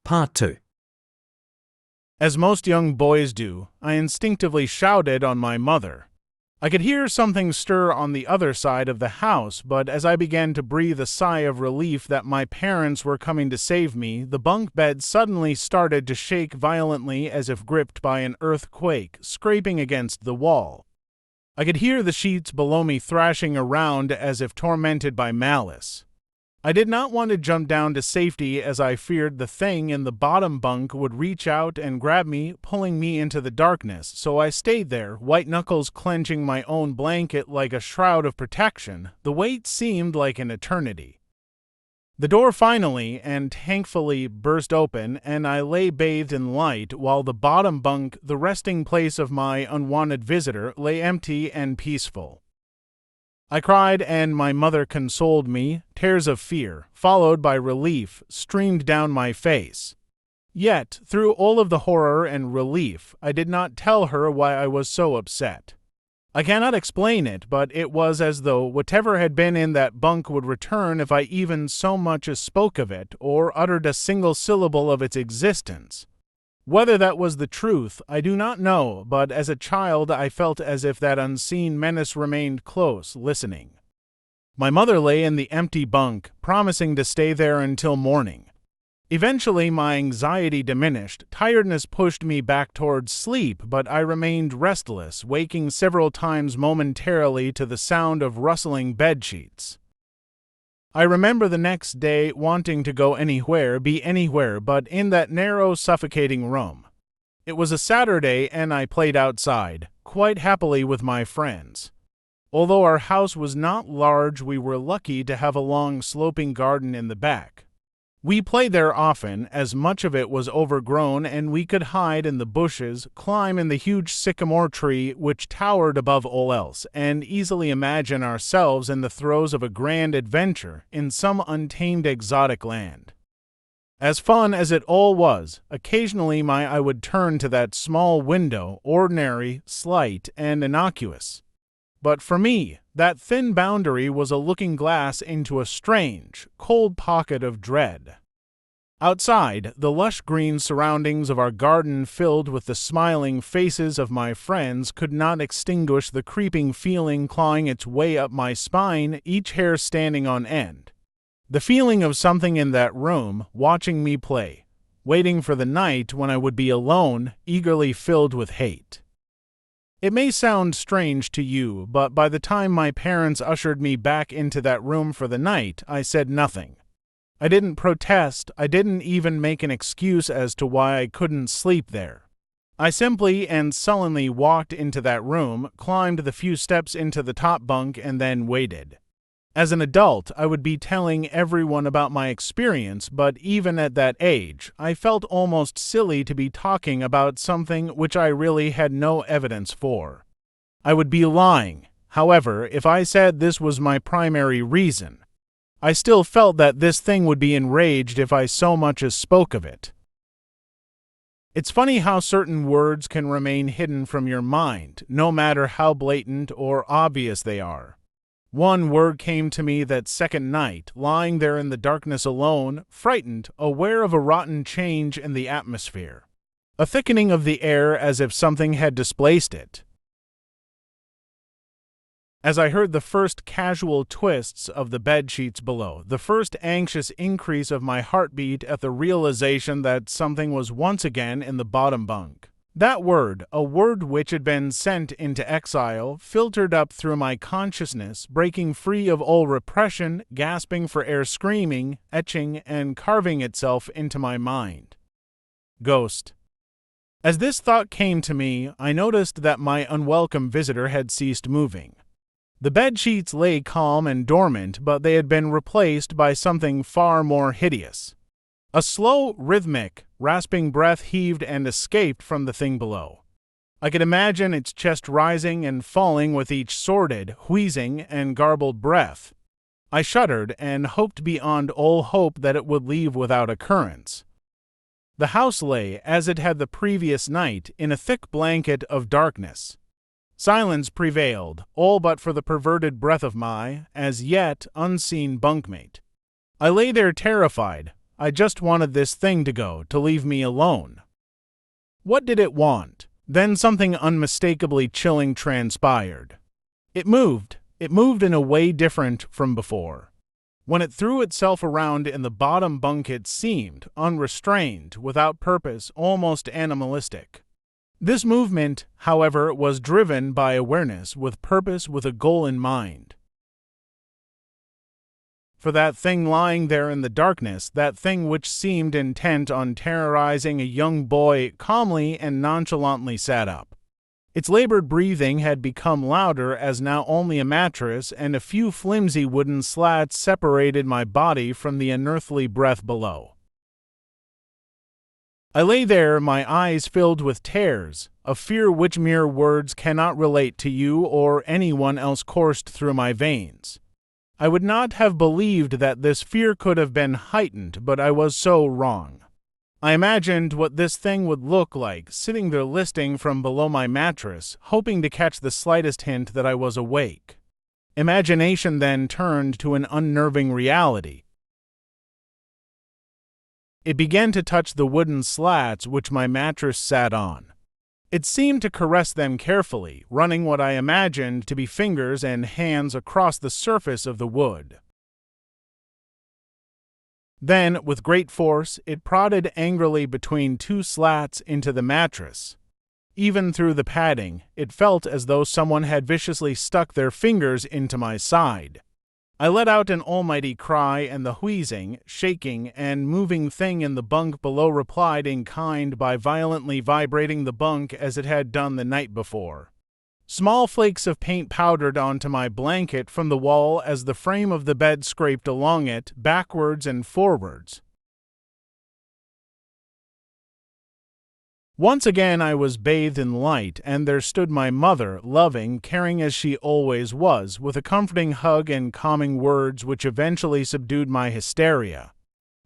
Part 2. As most young boys do, I instinctively shouted on my mother. I could hear something stir on the other side of the house, but as I began to breathe a sigh of relief that my parents were coming to save me, the bunk bed suddenly started to shake violently as if gripped by an earthquake, scraping against the wall. I could hear the sheets below me thrashing around as if tormented by malice. I did not want to jump down to safety as I feared the thing in the bottom bunk would reach out and grab me, pulling me into the darkness, so I stayed there, white knuckles clenching my own blanket like a shroud of protection. The wait seemed like an eternity. The door finally and thankfully burst open, and I lay bathed in light while the bottom bunk, the resting place of my unwanted visitor, lay empty and peaceful. I cried and my mother consoled me. Tears of fear, followed by relief, streamed down my face. Yet, through all of the horror and relief, I did not tell her why I was so upset. I cannot explain it, but it was as though whatever had been in that bunk would return if I even so much as spoke of it or uttered a single syllable of its existence. Whether that was the truth, I do not know, but as a child I felt as if that unseen menace remained close, listening. My mother lay in the empty bunk, promising to stay there until morning. Eventually my anxiety diminished, tiredness pushed me back towards sleep, but I remained restless, waking several times momentarily to the sound of rustling bedsheets. I remember the next day wanting to go anywhere, be anywhere but in that narrow, suffocating room. It was a Saturday and I played outside, quite happily with my friends. Although our house was not large, we were lucky to have a long, sloping garden in the back. We played there often, as much of it was overgrown and we could hide in the bushes, climb in the huge sycamore tree which towered above all else, and easily imagine ourselves in the throes of a grand adventure in some untamed exotic land. As fun as it all was, occasionally my eye would turn to that small window, ordinary, slight, and innocuous. But for me, that thin boundary was a looking glass into a strange, cold pocket of dread. Outside, the lush green surroundings of our garden filled with the smiling faces of my friends could not extinguish the creeping feeling clawing its way up my spine, each hair standing on end. The feeling of something in that room, watching me play, waiting for the night when I would be alone, eagerly filled with hate. It may sound strange to you, but by the time my parents ushered me back into that room for the night, I said nothing. I didn't protest, I didn't even make an excuse as to why I couldn't sleep there. I simply and sullenly walked into that room, climbed the few steps into the top bunk, and then waited. As an adult, I would be telling everyone about my experience, but even at that age, I felt almost silly to be talking about something which I really had no evidence for. I would be lying, however, if I said this was my primary reason. I still felt that this thing would be enraged if I so much as spoke of it. It's funny how certain words can remain hidden from your mind, no matter how blatant or obvious they are. One word came to me that second night, lying there in the darkness alone, frightened, aware of a rotten change in the atmosphere. A thickening of the air as if something had displaced it. As I heard the first casual twists of the bedsheets below, the first anxious increase of my heartbeat at the realization that something was once again in the bottom bunk. That word, a word which had been sent into exile, filtered up through my consciousness, breaking free of all repression, gasping for air, screaming, etching, and carving itself into my mind. Ghost. As this thought came to me, I noticed that my unwelcome visitor had ceased moving. The bedsheets lay calm and dormant, but they had been replaced by something far more hideous. A slow, rhythmic, rasping breath heaved and escaped from the thing below. I could imagine its chest rising and falling with each sordid, wheezing, and garbled breath. I shuddered and hoped beyond all hope that it would leave without occurrence. The house lay, as it had the previous night, in a thick blanket of darkness. Silence prevailed, all but for the perverted breath of my, as yet, unseen bunkmate. I lay there terrified, I just wanted this thing to go, to leave me alone. What did it want? Then something unmistakably chilling transpired. It moved. It moved in a way different from before. When it threw itself around in the bottom bunk, it seemed unrestrained, without purpose, almost animalistic. This movement, however, was driven by awareness, with purpose, with a goal in mind. For that thing lying there in the darkness, that thing which seemed intent on terrorizing a young boy, calmly and nonchalantly sat up. Its labored breathing had become louder as now only a mattress and a few flimsy wooden slats separated my body from the unearthly breath below. I lay there, my eyes filled with tears, a fear which mere words cannot relate to you or anyone else coursed through my veins. I would not have believed that this fear could have been heightened, but I was so wrong. I imagined what this thing would look like, sitting there listening from below my mattress, hoping to catch the slightest hint that I was awake. Imagination then turned to an unnerving reality. It began to touch the wooden slats which my mattress sat on. It seemed to caress them carefully, running what I imagined to be fingers and hands across the surface of the wood. Then, with great force, it prodded angrily between two slats into the mattress. Even through the padding, it felt as though someone had viciously stuck their fingers into my side. I let out an almighty cry, and the wheezing, shaking, and moving thing in the bunk below replied in kind by violently vibrating the bunk as it had done the night before. Small flakes of paint powdered onto my blanket from the wall as the frame of the bed scraped along it, backwards and forwards. Once again I was bathed in light, and there stood my mother, loving, caring as she always was, with a comforting hug and calming words which eventually subdued my hysteria.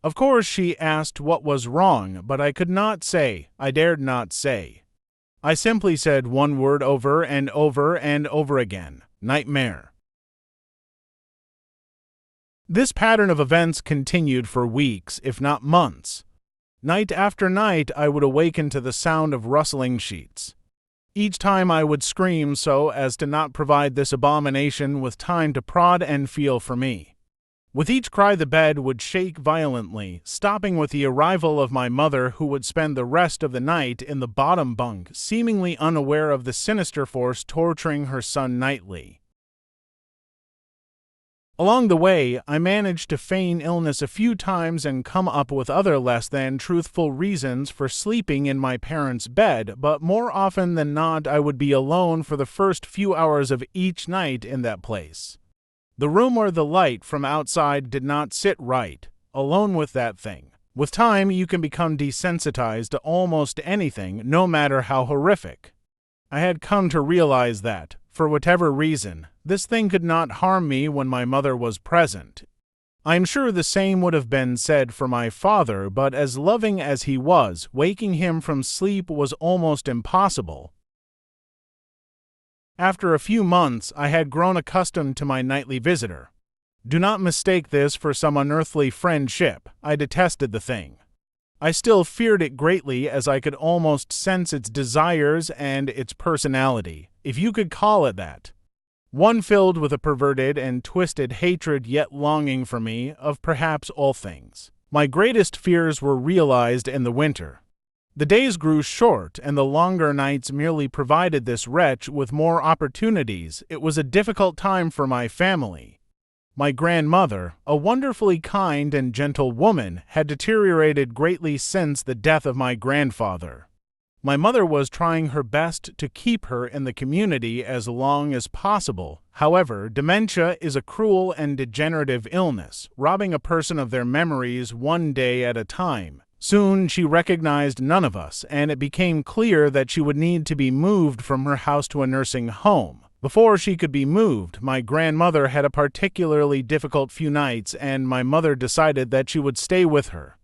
Of course she asked what was wrong, but I could not say, I dared not say. I simply said one word over and over and over again: nightmare. This pattern of events continued for weeks, if not months. Night after night I would awaken to the sound of rustling sheets. Each time I would scream so as to not provide this abomination with time to prod and feel for me. With each cry the bed would shake violently, stopping with the arrival of my mother, who would spend the rest of the night in the bottom bunk, seemingly unaware of the sinister force torturing her son nightly. Along the way, I managed to feign illness a few times and come up with other less than truthful reasons for sleeping in my parents' bed, but more often than not I would be alone for the first few hours of each night in that place. The room where the light from outside did not sit right, alone with that thing. With time, you can become desensitized to almost anything, no matter how horrific. I had come to realize that, for whatever reason, this thing could not harm me when my mother was present. I am sure the same would have been said for my father, but as loving as he was, waking him from sleep was almost impossible. After a few months, I had grown accustomed to my nightly visitor. Do not mistake this for some unearthly friendship. I detested the thing. I still feared it greatly, as I could almost sense its desires and its personality, if you could call it that. One filled with a perverted and twisted hatred, yet longing for me, of perhaps all things. My greatest fears were realized in the winter. The days grew short, and the longer nights merely provided this wretch with more opportunities. It was a difficult time for my family. My grandmother, a wonderfully kind and gentle woman, had deteriorated greatly since the death of my grandfather. My mother was trying her best to keep her in the community as long as possible. However, dementia is a cruel and degenerative illness, robbing a person of their memories one day at a time. Soon she recognized none of us, and it became clear that she would need to be moved from her house to a nursing home. Before she could be moved, my grandmother had a particularly difficult few nights, and my mother decided that she would stay with her.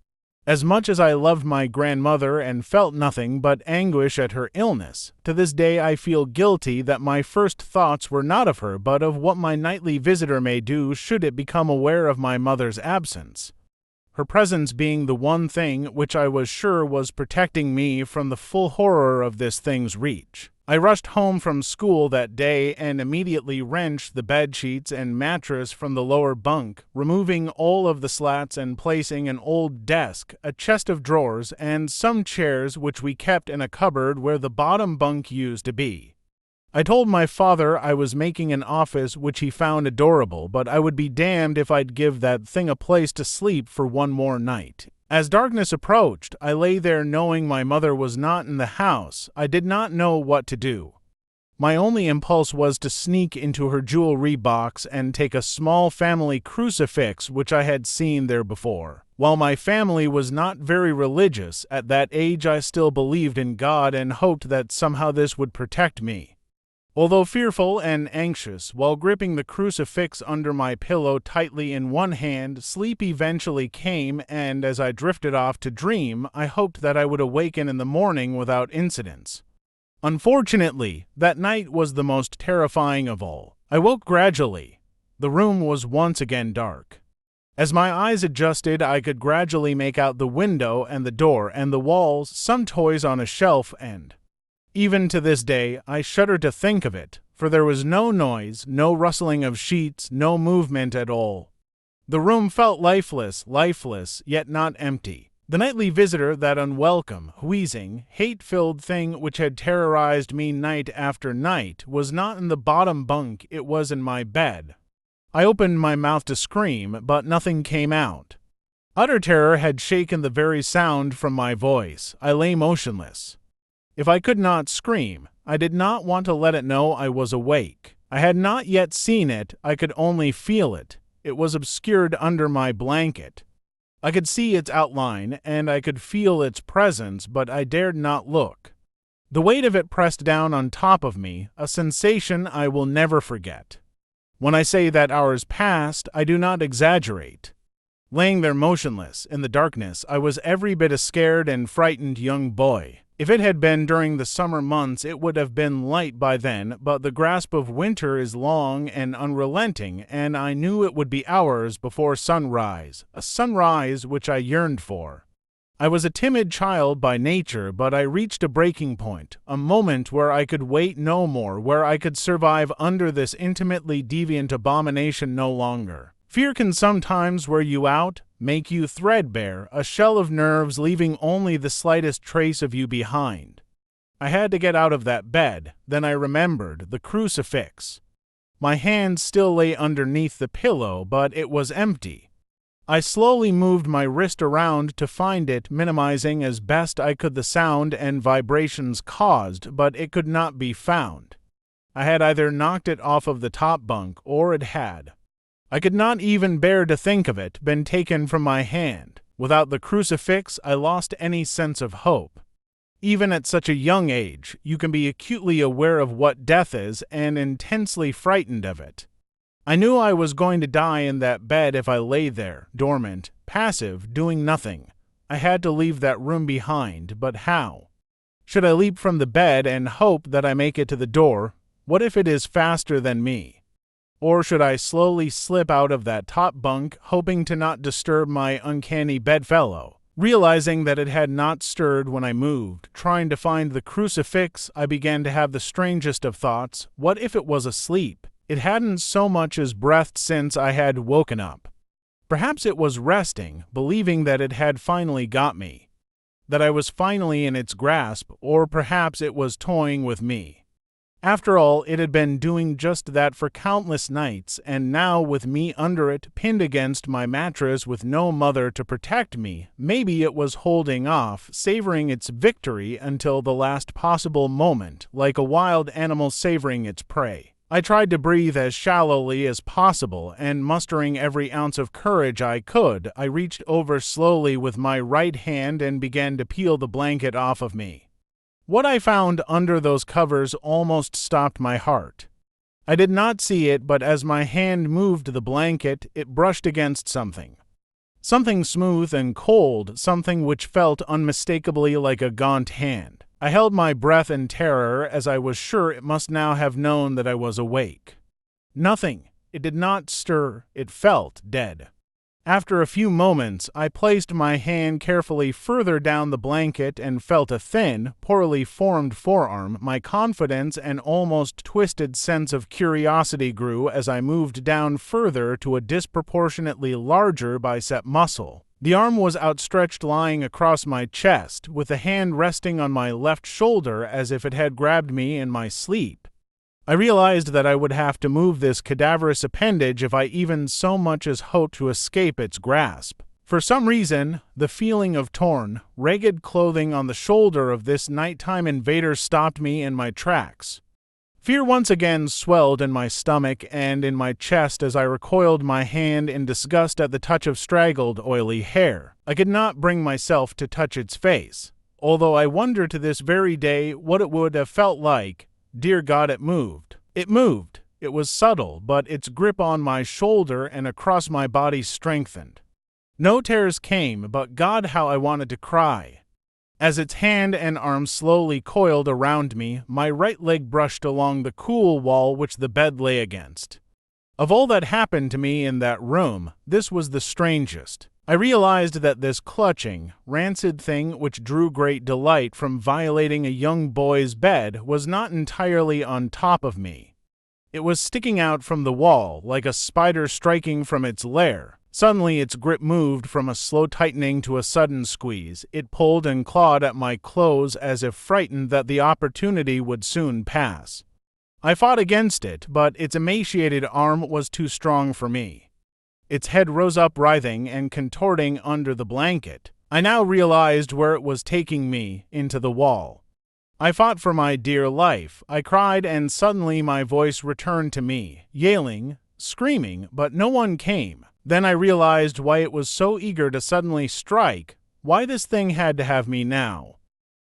As much as I loved my grandmother and felt nothing but anguish at her illness, to this day I feel guilty that my first thoughts were not of her but of what my nightly visitor may do should it become aware of my mother's absence. her presence being the one thing which I was sure was protecting me from the full horror of this thing's reach. I rushed home from school that day and immediately wrenched the bedsheets and mattress from the lower bunk, removing all of the slats and placing an old desk, a chest of drawers, and some chairs which we kept in a cupboard where the bottom bunk used to be. I told my father I was making an office which he found adorable, but I would be damned if I'd give that thing a place to sleep for one more night. As darkness approached, I lay there knowing my mother was not in the house. I did not know what to do. My only impulse was to sneak into her jewelry box and take a small family crucifix which I had seen there before. While my family was not very religious, at that age I still believed in God and hoped that somehow this would protect me. Although fearful and anxious, while gripping the crucifix under my pillow tightly in one hand, sleep eventually came, and as I drifted off to dream, I hoped that I would awaken in the morning without incidents. Unfortunately, that night was the most terrifying of all. I woke gradually. The room was once again dark. As my eyes adjusted, I could gradually make out the window and the door and the walls, some toys on a shelf, and even to this day, I shudder to think of it, for there was no noise, no rustling of sheets, no movement at all. The room felt lifeless, yet not empty. The nightly visitor, that unwelcome, wheezing, hate-filled thing which had terrorized me night after night, was not in the bottom bunk, it was in my bed. I opened my mouth to scream, but nothing came out. Utter terror had shaken the very sound from my voice. I lay motionless. If I could not scream, I did not want to let it know I was awake. I had not yet seen it, I could only feel it. It was obscured under my blanket. I could see its outline, and I could feel its presence, but I dared not look. The weight of it pressed down on top of me, a sensation I will never forget. When I say that hours passed, I do not exaggerate. Laying there motionless, in the darkness, I was every bit a scared and frightened young boy. If it had been during the summer months, it would have been light by then, but the grasp of winter is long and unrelenting, and I knew it would be hours before sunrise, a sunrise which I yearned for. I was a timid child by nature, but I reached a breaking point, a moment where I could wait no more, where I could survive under this intimately deviant abomination no longer. Fear can sometimes wear you out, make you threadbare, a shell of nerves leaving only the slightest trace of you behind. I had to get out of that bed, then I remembered the crucifix. My hand still lay underneath the pillow, but it was empty. I slowly moved my wrist around to find it, minimizing as best I could the sound and vibrations caused, but it could not be found. I had either knocked it off of the top bunk, or it had. I could not even bear to think of it, been taken from my hand. Without the crucifix, I lost any sense of hope. Even at such a young age, you can be acutely aware of what death is and intensely frightened of it. I knew I was going to die in that bed if I lay there, dormant, passive, doing nothing. I had to leave that room behind, but how? Should I leap from the bed and hope that I make it to the door? What if it is faster than me? Or should I slowly slip out of that top bunk, hoping to not disturb my uncanny bedfellow? Realizing that it had not stirred when I moved, trying to find the crucifix, I began to have the strangest of thoughts. What if it was asleep? It hadn't so much as breathed since I had woken up. Perhaps it was resting, believing that it had finally got me, that I was finally in its grasp, or perhaps it was toying with me. After all, it had been doing just that for countless nights, and now with me under it, pinned against my mattress with no mother to protect me, maybe it was holding off, savoring its victory until the last possible moment, like a wild animal savoring its prey. I tried to breathe as shallowly as possible, and mustering every ounce of courage I could, I reached over slowly with my right hand and began to peel the blanket off of me. What I found under those covers almost stopped my heart. I did not see it, but as my hand moved the blanket, it brushed against something. Something smooth and cold, something which felt unmistakably like a gaunt hand. I held my breath in terror, as I was sure it must now have known that I was awake. Nothing. It did not stir. It felt dead. After a few moments, I placed my hand carefully further down the blanket and felt a thin, poorly formed forearm. My confidence and almost twisted sense of curiosity grew as I moved down further to a disproportionately larger bicep muscle. The arm was outstretched, lying across my chest, with the hand resting on my left shoulder as if it had grabbed me in my sleep. I realized that I would have to move this cadaverous appendage if I even so much as hoped to escape its grasp. For some reason, the feeling of torn, ragged clothing on the shoulder of this nighttime invader stopped me in my tracks. Fear once again swelled in my stomach and in my chest as I recoiled my hand in disgust at the touch of straggled, oily hair. I could not bring myself to touch its face, although I wonder to this very day what it would have felt like. Dear God, it moved. It moved. It was subtle, but its grip on my shoulder and across my body strengthened. No tears came, but God, how I wanted to cry. As its hand and arm slowly coiled around me, my right leg brushed along the cool wall which the bed lay against. Of all that happened to me in that room, this was the strangest. I realized that this clutching, rancid thing which drew great delight from violating a young boy's bed was not entirely on top of me. It was sticking out from the wall like a spider striking from its lair. Suddenly its grip moved from a slow tightening to a sudden squeeze. It pulled and clawed at my clothes as if frightened that the opportunity would soon pass. I fought against it, but its emaciated arm was too strong for me. Its head rose up writhing and contorting under the blanket. I now realized where it was taking me, into the wall. I fought for my dear life. I cried, and suddenly my voice returned to me, yelling, screaming, but no one came. Then I realized why it was so eager to suddenly strike, why this thing had to have me now.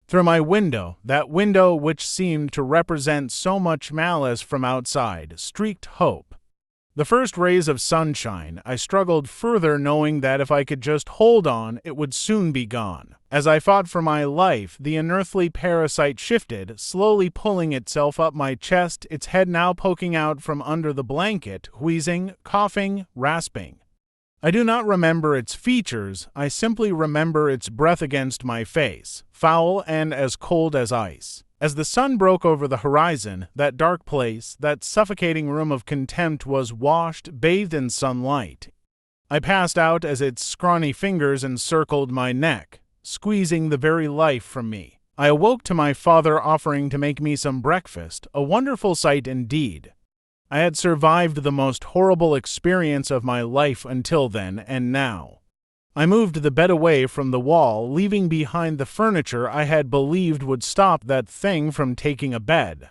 Through my window, that window which seemed to represent so much malice from outside, streaked hope. The first rays of sunshine. I struggled further, knowing that if I could just hold on, it would soon be gone. As I fought for my life, the unearthly parasite shifted, slowly pulling itself up my chest, its head now poking out from under the blanket, wheezing, coughing, rasping. I do not remember its features, I simply remember its breath against my face, foul and as cold as ice. As the sun broke over the horizon, that dark place, that suffocating room of contempt was washed, bathed in sunlight. I passed out as its scrawny fingers encircled my neck, squeezing the very life from me. I awoke to my father offering to make me some breakfast, a wonderful sight indeed. I had survived the most horrible experience of my life until then, and now. I moved the bed away from the wall, leaving behind the furniture I had believed would stop that thing from taking a bed.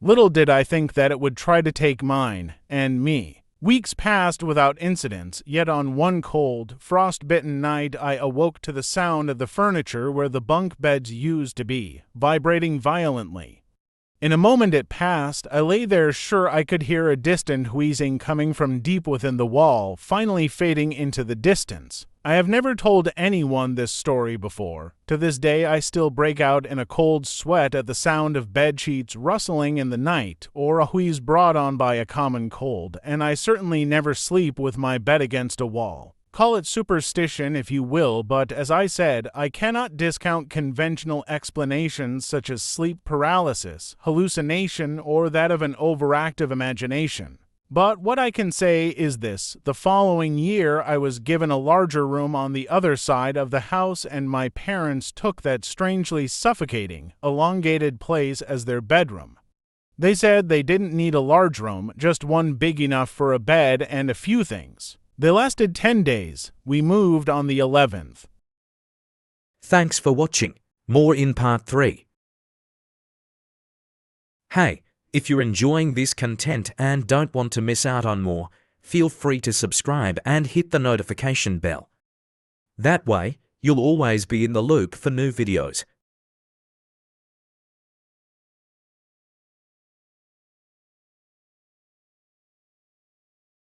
Little did I think that it would try to take mine, and me. Weeks passed without incidents, yet on one cold, frost-bitten night I awoke to the sound of the furniture where the bunk beds used to be, vibrating violently. In a moment it passed. I lay there sure I could hear a distant wheezing coming from deep within the wall, finally fading into the distance. I have never told anyone this story before. To this day I still break out in a cold sweat at the sound of bedsheets rustling in the night, or a wheeze brought on by a common cold, and I certainly never sleep with my bed against a wall. Call it superstition if you will, but as I said, I cannot discount conventional explanations such as sleep paralysis, hallucination, or that of an overactive imagination. But what I can say is this: the following year I was given a larger room on the other side of the house, and my parents took that strangely suffocating, elongated place as their bedroom. They said they didn't need a large room, just one big enough for a bed and a few things. They lasted 10 days. We moved on the 11th. Thanks for watching. More in part 3. Hey, if you're enjoying this content and don't want to miss out on more, feel free to subscribe and hit the notification bell. That way, you'll always be in the loop for new videos.